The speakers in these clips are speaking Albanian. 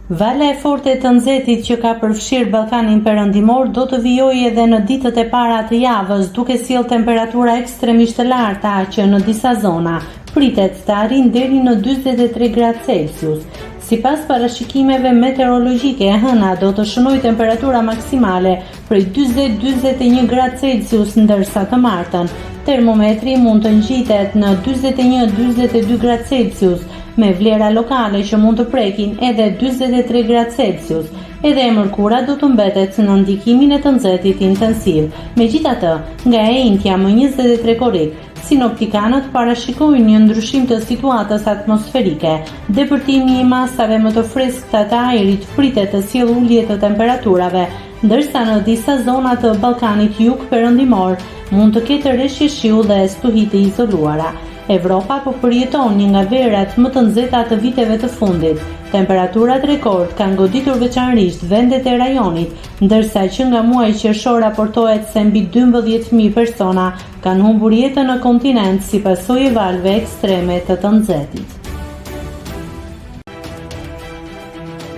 Vala e forte të nxehtit që ka përfshirë Ballkanin Perëndimor do të vijojë edhe në ditët e para të javës, duke sjellë temperatura ekstremisht të larta që në disa zona pritet të arrijnë deri në 43 gradë Celsius. Sipas parashikimeve meteorologjike, e hëna do të shënojë temperatura maksimale prej 40-41 gradë Celsius, ndërsa të martën termometri mund të ngjitet në 41-42 gradë Celsius, me vlera lokale që mund të prekin edhe 43 gradë Celsius. Edhe e mërkura do të mbetet në ndikimin e të nxehtit intensiv. Megjithatë, nga e njëjtja më 23 korrik, sinoptikanët parashikojnë një ndryshim të situatës atmosferike. Depërtimi i masave më të freskëta të ajrit pritet të sjellë ulje të temperaturave, ndërsa në disa zona të Ballkanit Jug Perëndimor mund të ketë rreshje shiu dhe stuhi të izoluara. Evropa po përjeton një nga verat më të nxehta të viteve të fundit. Temperaturat rekord kanë goditur veçanërisht vendet e rajonit, ndërsa që nga muaji qershor raportohet se mbi 12.000 persona kanë humbur jetën në kontinent si pasojë e valëve ekstreme të nxehtit.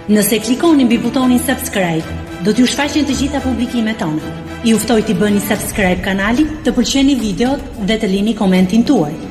Nëse klikoni mbi butonin subscribe, do t'ju shfaqen të gjitha publikimet tona. Ju ftoj t'i bëni subscribe kanalit, të pëlqeni videot dhe të lini komentin tuaj.